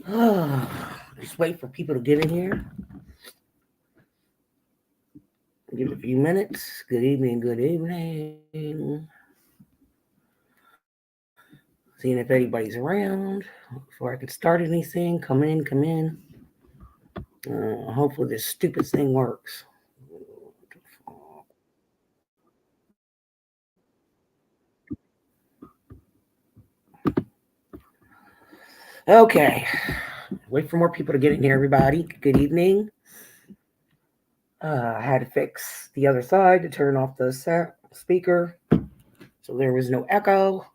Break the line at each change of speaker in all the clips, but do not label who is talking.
Just wait for people to get in here. Give it a few minutes. Good evening. Good evening. Seeing if anybody's around before I can start anything. Come in. Come in. Hopefully this stupid thing works. Okay. Wait for more people to get in here, everybody. Good evening. I had to fix the other side to turn off the speaker so there was no echo.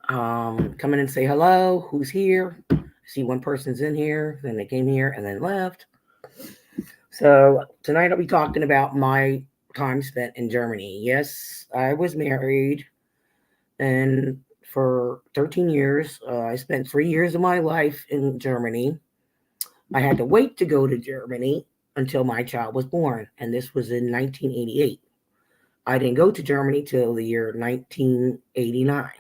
Come in and say hello. Who's here? I see one person's in here, then they came here and then left. So tonight I'll be talking about my time spent in Germany. Yes, I was married, and for 13 years, I spent 3 years of my life in Germany. I had to wait to go to Germany until my child was born, and this was in 1988. I didn't go to Germany till the year 1989.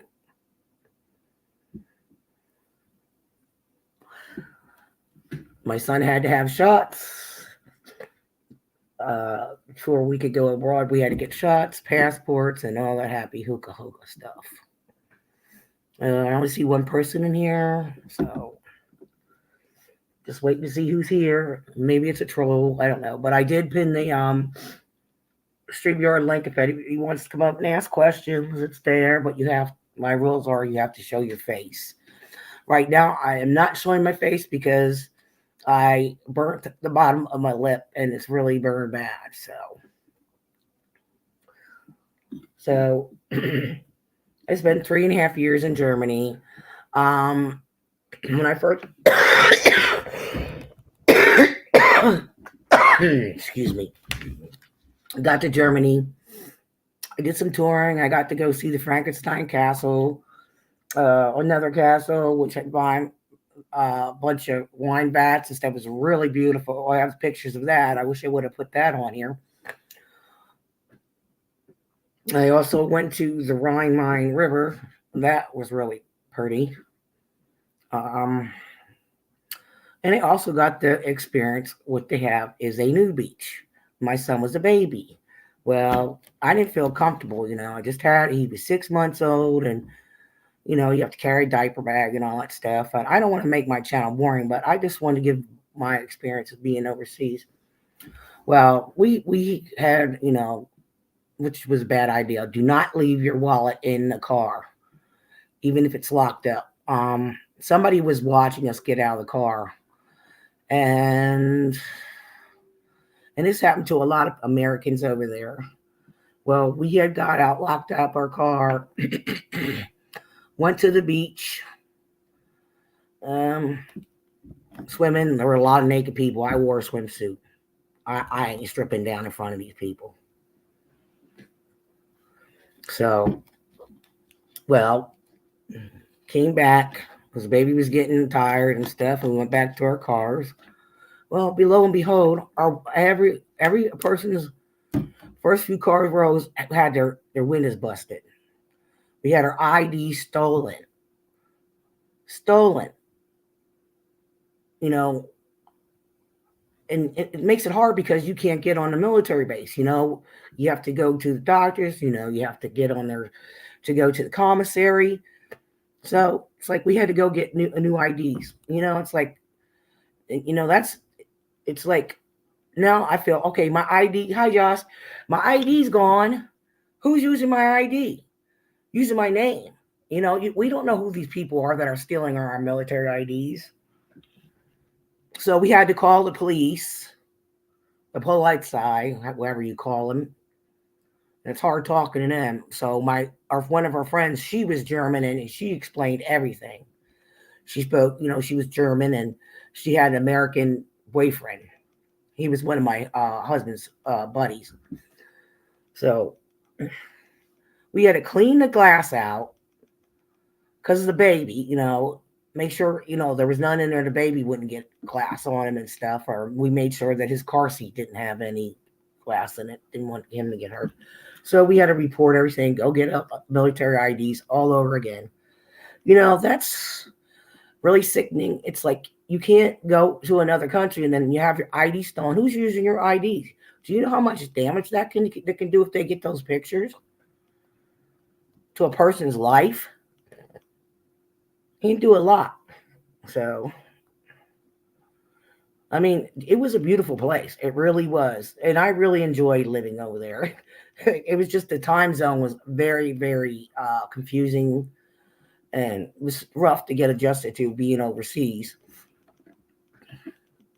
My son had to have shots. Before we could go abroad, we had to get shots, passports, and all that happy hookah hookah stuff. I only see one person in here, so just waiting to see who's here. Maybe it's a troll. I don't know, but I did pin the StreamYard link if anybody wants to come up and ask questions. It's there, but you have my rules are you have to show your face. Right now, I am not showing my face because I burnt the bottom of my lip and it's really burned bad. So I spent 3.5 years in Germany. Um, when I first, excuse me, got to Germany, I did some touring. I got to go see the Frankenstein Castle, another castle which had a bunch of wine vats and stuff. It was really beautiful. I have pictures of that. I wish I would have put that on here. I also went to the Rhine Main River. That was really pretty. Um, and I also got to experience what they have is a new beach. My son was a baby. Well, I didn't feel comfortable, he was 6 months old, and you have to carry a diaper bag and all that stuff. And I don't want to make my channel boring, but I just want to give my experience of being overseas. Well, we had, which was a bad idea. Do not leave your wallet in the car, even if it's locked up. Somebody was watching us get out of the car, and this happened to a lot of Americans over there. Well, we had got out, locked up our car, went to the beach, um, swimming. There were a lot of naked people. I wore a swimsuit. I ain't stripping down in front of these people. So, well, came back because the baby was getting tired and stuff, and we went back to our cars. Well, below and behold, every person's first few car rows had their windows busted. We had our ID stolen. Stolen. You know, and it makes it hard because you can't get on the military base. You have to go to the doctors. You have to get on there to go to the commissary. So it's like we had to go get new IDs. It's like, that's it's like now I feel okay. My ID, hi Josh, my ID's gone. Who's using my ID? Using my name. We don't know who these people are that are stealing our military IDs. So we had to call the police, the polite side, whatever you call them. And it's hard talking to them. So one of our friends, she was German and she explained everything. She spoke, she was German and she had an American boyfriend. He was one of my husband's buddies. So we had to clean the glass out because of the baby, make sure, there was none in there. The baby wouldn't get glass on him and stuff. Or we made sure that his car seat didn't have any glass in it. Didn't want him to get hurt. So we had to report everything, go get up military IDs all over again. That's really sickening. It's like you can't go to another country and then you have your ID stolen. Who's using your IDs? Do you know how much damage that can do if they get those pictures to a person's life? He can do a lot. So I mean, it was a beautiful place. It really was. And I really enjoyed living over there. It was just the time zone was very, very confusing and it was rough to get adjusted to being overseas.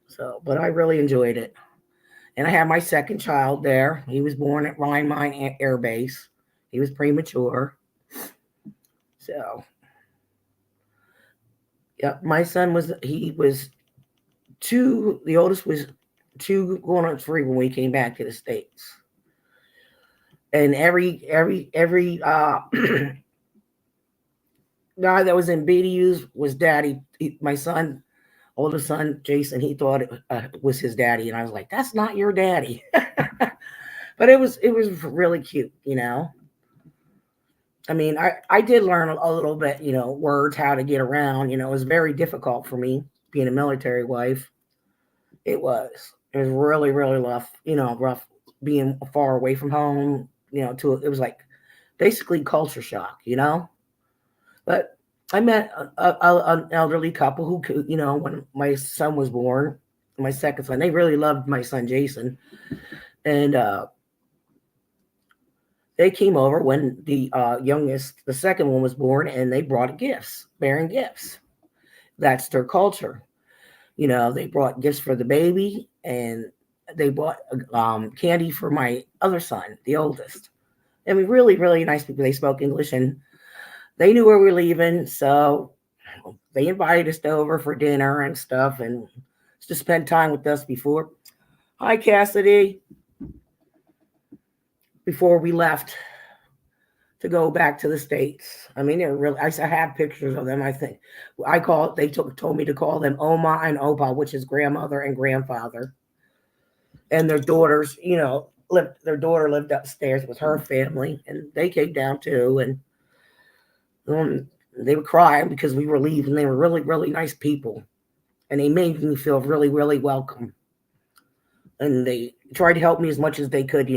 So, but I really enjoyed it. And I had my second child there. He was born at Rhein Main Air Base. He was premature. So, yeah, my son he was two. The oldest was two, going on three when we came back to the States. And every guy that was in BDUs was daddy. My son, older son Jason, he thought it was his daddy, and I was like, "That's not your daddy." But it was really cute, you know. I mean, I did learn a little bit, you know, words, how to get around. You know, it was very difficult for me being a military wife. It was. It was really, really rough. You know, rough being far away from home. You know, to it was like basically culture shock. You know, but I met an elderly couple who, you know, when my son was born, my second son, they really loved my son Jason, and they came over when the youngest, the second one was born, and they brought gifts, bearing gifts. That's their culture. You know, they brought gifts for the baby, and they bought candy for my other son, the oldest. I mean, really, really nice people. They spoke English, and they knew where we were leaving, so they invited us over for dinner and stuff, and to spend time with us before. Hi, Cassidy. Before we left to go back to the States. I mean, they're really. I have pictures of them. I think I call. They told me to call them Oma and Opa, which is grandmother and grandfather, and their daughters. You know, lived. Their daughter lived upstairs with her family, and they came down too. And they were crying because we were leaving. They were really, really nice people, and they made me feel really, really welcome. And they tried to help me as much as they could.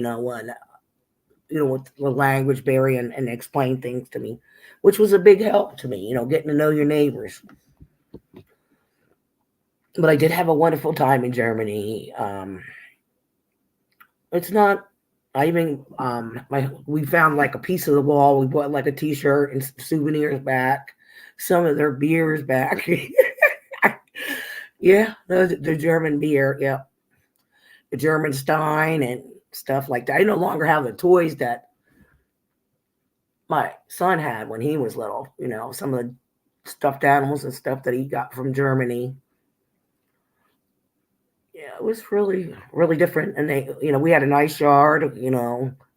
With the language barrier and explain things to me, which was a big help to me, getting to know your neighbors. But I did have a wonderful time in Germany. It's not, I even, we found like a piece of the wall. We bought like a t-shirt and souvenirs back, some of their beers back. Yeah, the German beer. Yeah. The German Stein and stuff like that. I no longer have the toys that my son had when he was little, some of the stuffed animals and stuff that he got from Germany. Yeah, it was really, really different. And we had a nice yard,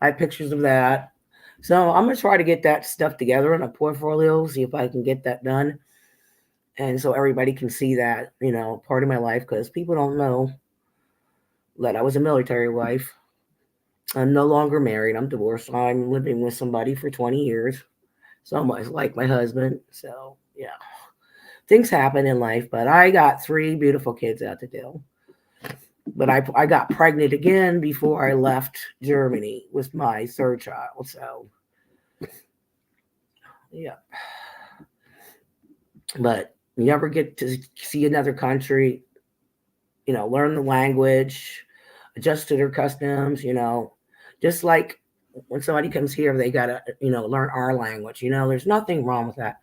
I have pictures of that. So I'm going to try to get that stuff together in a portfolio, see if I can get that done. And so everybody can see that, part of my life, because people don't know that I was a military wife. I'm no longer married. I'm divorced. I'm living with somebody for 20 years. So much like my husband. So, yeah, things happen in life, but I got 3 beautiful kids out the deal. But I got pregnant again before I left Germany with my third child. So, yeah. But you ever get to see another country, learn the language, adjust to their customs, just like when somebody comes here, they got to, learn our language. There's nothing wrong with that.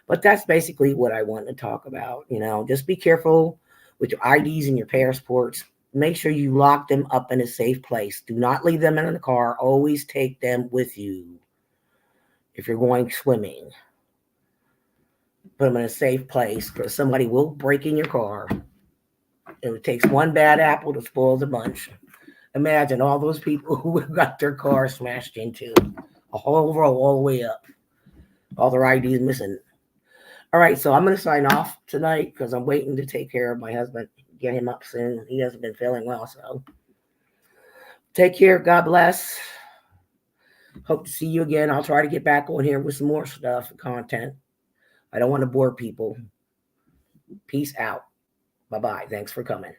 But that's basically what I want to talk about. Just be careful with your IDs and your passports. Make sure you lock them up in a safe place. Do not leave them in the car. Always take them with you. If you're going swimming, put them in a safe place, because somebody will break in your car. It takes one bad apple to spoil the bunch. Imagine all those people who got their car smashed into, a whole row all the way up. All their IDs missing. All right, so I'm going to sign off tonight because I'm waiting to take care of my husband, get him up soon. He hasn't been feeling well, so take care. God bless. Hope to see you again. I'll try to get back on here with some more stuff, content. I don't want to bore people. Peace out. Bye-bye. Thanks for coming.